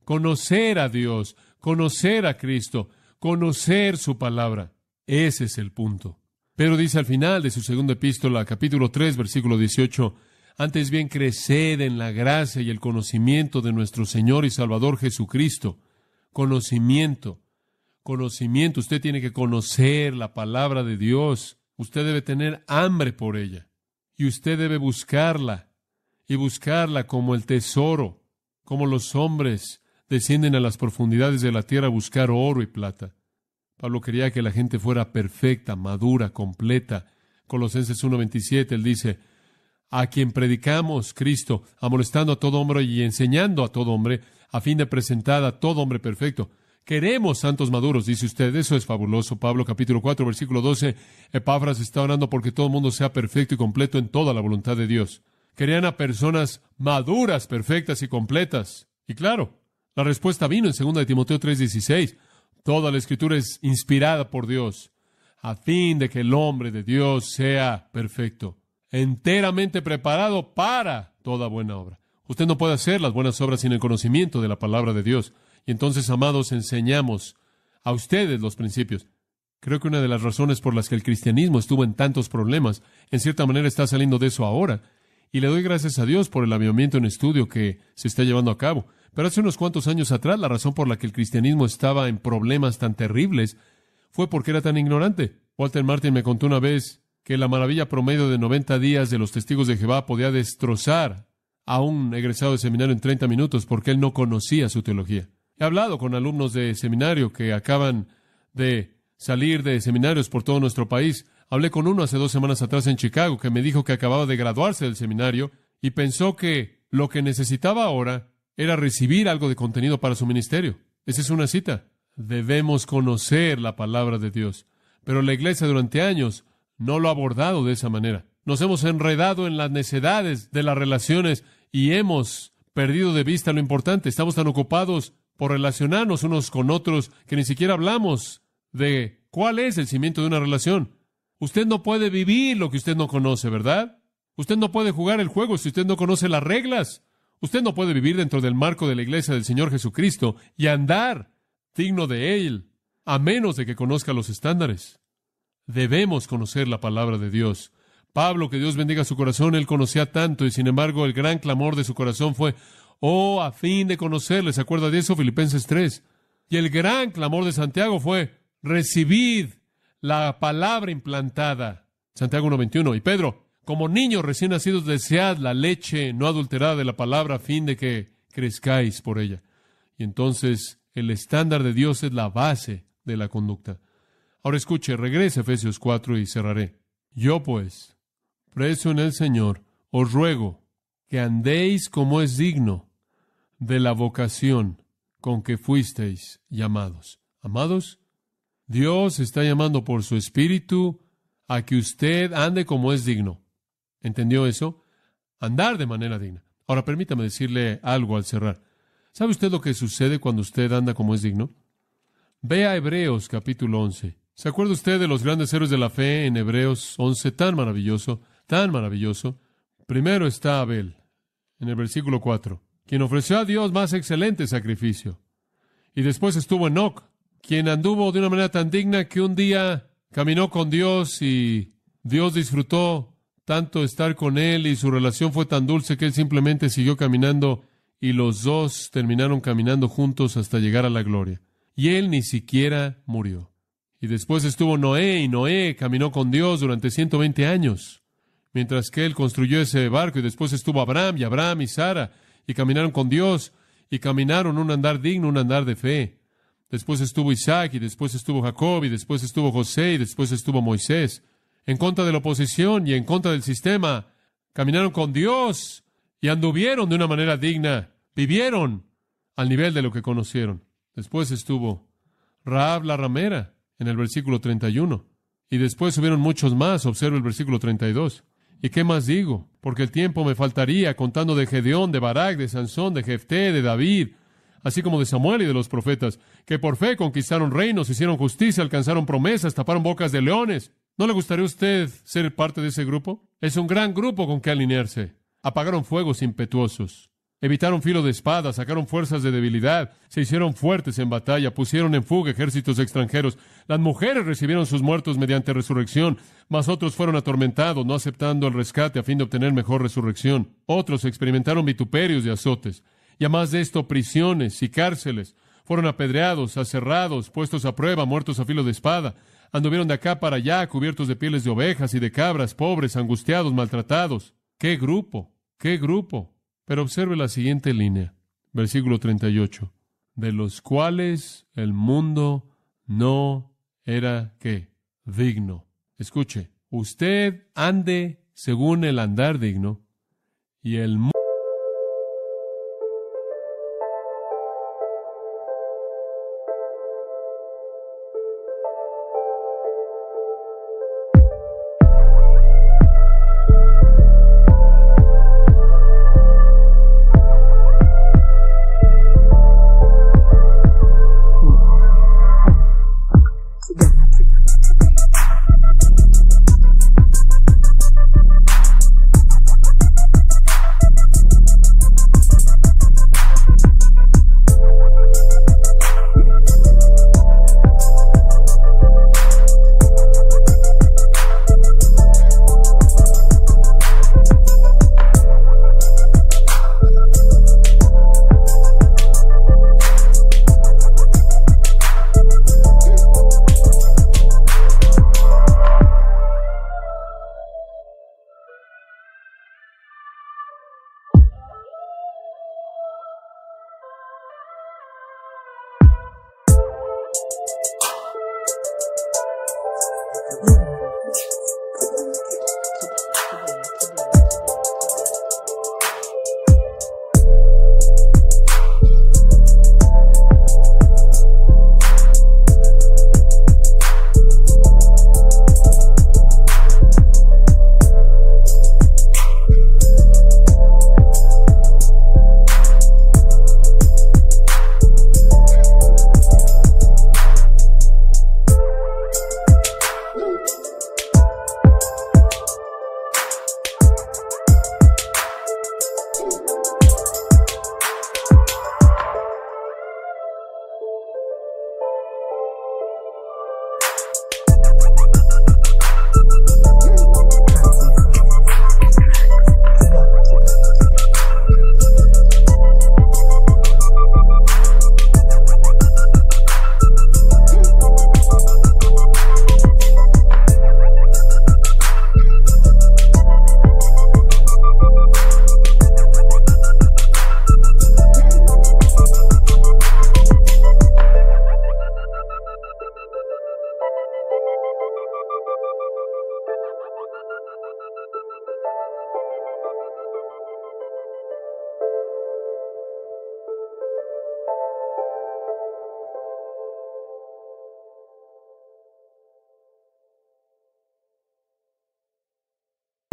Conocer a Dios, conocer a Cristo, conocer su palabra. Ese es el punto. Pero dice al final de su segunda epístola, capítulo 3, versículo 18, antes bien creced en la gracia y el conocimiento de nuestro Señor y Salvador Jesucristo. Conocimiento. Usted tiene que conocer la palabra de Dios. Usted debe tener hambre por ella. Y usted debe buscarla. Y buscarla como el tesoro. Como los hombres descienden a las profundidades de la tierra a buscar oro y plata. Pablo quería que la gente fuera perfecta, madura, completa. Colosenses 1:27, él dice, a quien predicamos Cristo, amonestando a todo hombre y enseñando a todo hombre, a fin de presentar a todo hombre perfecto. Queremos santos maduros, dice usted. Eso es fabuloso. Pablo capítulo 4, versículo 12, Epáfras está orando porque todo el mundo sea perfecto y completo en toda la voluntad de Dios. Querían a personas maduras, perfectas y completas. Y claro, la respuesta vino en 2 de Timoteo 3:16. Toda la Escritura es inspirada por Dios, a fin de que el hombre de Dios sea perfecto, enteramente preparado para toda buena obra. Usted no puede hacer las buenas obras sin el conocimiento de la palabra de Dios. Y entonces, amados, enseñamos a ustedes los principios. Creo que una de las razones por las que el cristianismo estuvo en tantos problemas, en cierta manera está saliendo de eso ahora. Y le doy gracias a Dios por el avivamiento en estudio que se está llevando a cabo. Pero hace unos cuantos años atrás, la razón por la que el cristianismo estaba en problemas tan terribles fue porque era tan ignorante. Walter Martin me contó una vez que la maravilla promedio de 90 días de los testigos de Jehová podía destrozar a un egresado de seminario en 30 minutos porque él no conocía su teología. He hablado con alumnos de seminario que acaban de salir de seminarios por todo nuestro país. Hablé con uno hace 2 semanas atrás en Chicago que me dijo que acababa de graduarse del seminario y pensó que lo que necesitaba ahora era recibir algo de contenido para su ministerio. Esa es una cita. Debemos conocer la palabra de Dios. Pero la iglesia durante años no lo ha abordado de esa manera. Nos hemos enredado en las necedades de las relaciones y hemos perdido de vista lo importante. Estamos tan ocupados por relacionarnos unos con otros que ni siquiera hablamos de ¿Cuál es el cimiento de una relación? Usted no puede vivir lo que usted no conoce, ¿verdad? Usted no puede jugar el juego si usted no conoce las reglas. Usted no puede vivir dentro del marco de la iglesia del Señor Jesucristo y andar digno de Él, a menos de que conozca los estándares. Debemos conocer la palabra de Dios. Pablo, que Dios bendiga su corazón, él conocía tanto y sin embargo el gran clamor de su corazón fue, oh, a fin de conocerle. ¿Se acuerda de eso? Filipenses 3. Y el gran clamor de Santiago fue, recibid la palabra implantada. Santiago 1:21. Y Pedro, como niños recién nacidos, desead la leche no adulterada de la palabra a fin de que crezcáis por ella. Y entonces el estándar de Dios es la base de la conducta. Ahora escuche, regrese a Efesios 4 y cerraré. Yo pues, preso en el Señor, os ruego que andéis como es digno de la vocación con que fuisteis llamados. Amados, Dios está llamando por su Espíritu a que usted ande como es digno. ¿Entendió eso? Andar de manera digna. Ahora permítame decirle algo al cerrar. ¿Sabe usted lo que sucede cuando usted anda como es digno? Vea Hebreos capítulo 11. ¿Se acuerda usted de los grandes héroes de la fe en Hebreos 11? Tan maravilloso, tan maravilloso. Primero está Abel, en el versículo 4, quien ofreció a Dios más excelente sacrificio. Y después estuvo Enoc, quien anduvo de una manera tan digna que un día caminó con Dios y Dios disfrutó tanto estar con él y su relación fue tan dulce que él simplemente siguió caminando y los dos terminaron caminando juntos hasta llegar a la gloria. Y él ni siquiera murió. Y después estuvo Noé, y Noé caminó con Dios durante 120 años, mientras que él construyó ese barco. Y después estuvo Abraham y Sara, y caminaron con Dios, y caminaron un andar digno, un andar de fe. Después estuvo Isaac, y después estuvo Jacob, y después estuvo José, y después estuvo Moisés. En contra de la oposición y en contra del sistema, caminaron con Dios, y anduvieron de una manera digna, vivieron al nivel de lo que conocieron. Después estuvo Rahab la ramera, en el versículo 31. Y después hubieron muchos más, observa el versículo 32. ¿Y qué más digo? Porque el tiempo me faltaría contando de Gedeón, de Barak, de Sansón, de Jefté, de David, así como de Samuel y de los profetas, que por fe conquistaron reinos, hicieron justicia, alcanzaron promesas, taparon bocas de leones. ¿No le gustaría a usted ser parte de ese grupo? Es un gran grupo con que alinearse. Apagaron fuegos impetuosos. Evitaron filo de espada, sacaron fuerzas de debilidad, se hicieron fuertes en batalla, pusieron en fuga ejércitos extranjeros. Las mujeres recibieron sus muertos mediante resurrección, mas otros fueron atormentados, no aceptando el rescate a fin de obtener mejor resurrección. Otros experimentaron vituperios y azotes. Y además de esto, prisiones y cárceles. Fueron apedreados, aserrados, puestos a prueba, muertos a filo de espada. Anduvieron de acá para allá, cubiertos de pieles de ovejas y de cabras, pobres, angustiados, maltratados. ¡Qué grupo! ¡Qué grupo! Pero observe la siguiente línea, versículo 38, de los cuales el mundo no era, ¿qué? Digno. Escuche, usted ande según el andar digno, y el mundo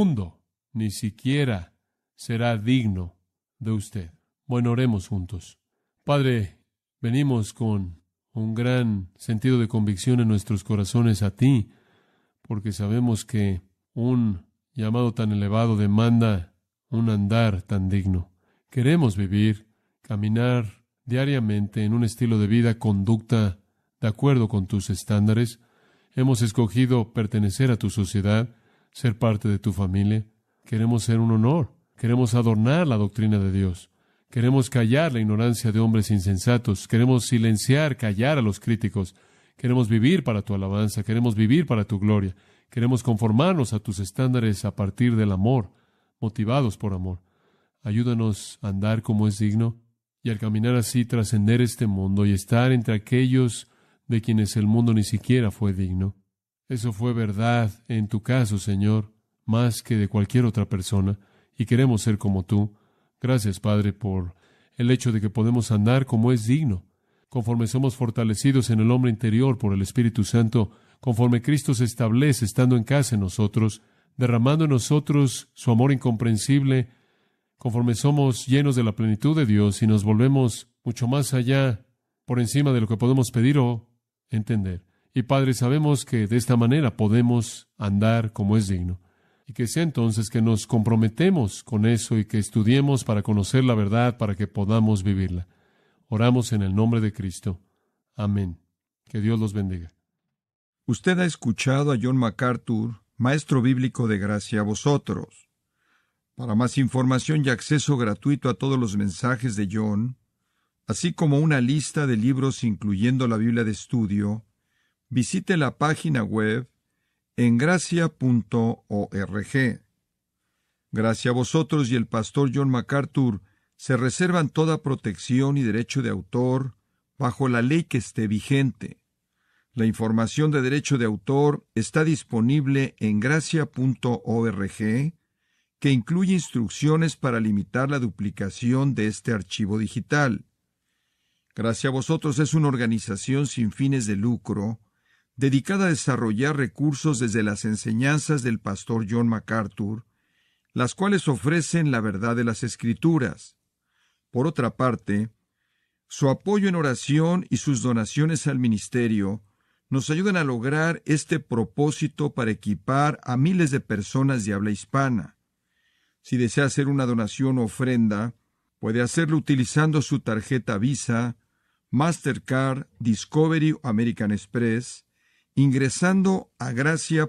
mundo ni siquiera será digno de usted. Bueno, oremos juntos. Padre, venimos con un gran sentido de convicción en nuestros corazones a ti, porque sabemos que un llamado tan elevado demanda un andar tan digno. Queremos vivir, caminar diariamente en un estilo de vida, conducta de acuerdo con tus estándares. Hemos escogido pertenecer a tu sociedad, ser parte de tu familia. Queremos ser un honor. Queremos adornar la doctrina de Dios. Queremos callar la ignorancia de hombres insensatos. Queremos silenciar, callar a los críticos. Queremos vivir para tu alabanza. Queremos vivir para tu gloria. Queremos conformarnos a tus estándares a partir del amor, motivados por amor. Ayúdanos a andar como es digno y al caminar así trascender este mundo y estar entre aquellos de quienes el mundo ni siquiera fue digno. Eso fue verdad en tu caso, Señor, más que de cualquier otra persona, y queremos ser como tú. Gracias, Padre, por el hecho de que podemos andar como es digno, conforme somos fortalecidos en el hombre interior por el Espíritu Santo, conforme Cristo se establece estando en casa en nosotros, derramando en nosotros su amor incomprensible, conforme somos llenos de la plenitud de Dios y nos volvemos mucho más allá, por encima de lo que podemos pedir o entender. Y Padre, sabemos que de esta manera podemos andar como es digno. Y que sea entonces que nos comprometemos con eso y que estudiemos para conocer la verdad, para que podamos vivirla. Oramos en el nombre de Cristo. Amén. Que Dios los bendiga. Usted ha escuchado a John MacArthur, maestro bíblico de Gracia a Vosotros. Para más información y acceso gratuito a todos los mensajes de John, así como una lista de libros incluyendo la Biblia de estudio, visite la página web en gracia.org. Gracia a Vosotros y el pastor John MacArthur se reservan toda protección y derecho de autor bajo la ley que esté vigente. La información de derecho de autor está disponible en gracia.org, que incluye instrucciones para limitar la duplicación de este archivo digital. Gracia a Vosotros es una organización sin fines de lucro, dedicada a desarrollar recursos desde las enseñanzas del pastor John MacArthur, las cuales ofrecen la verdad de las Escrituras. Por otra parte, su apoyo en oración y sus donaciones al ministerio nos ayudan a lograr este propósito para equipar a miles de personas de habla hispana. Si desea hacer una donación o ofrenda, puede hacerlo utilizando su tarjeta Visa, Mastercard, Discovery o American Express, ingresando a gracia.org,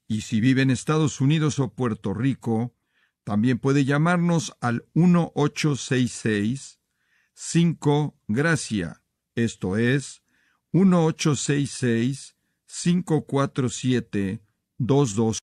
y si vive en Estados Unidos o Puerto Rico, también puede llamarnos al 1-866-5-GRACIA, esto es, 1-866-547-22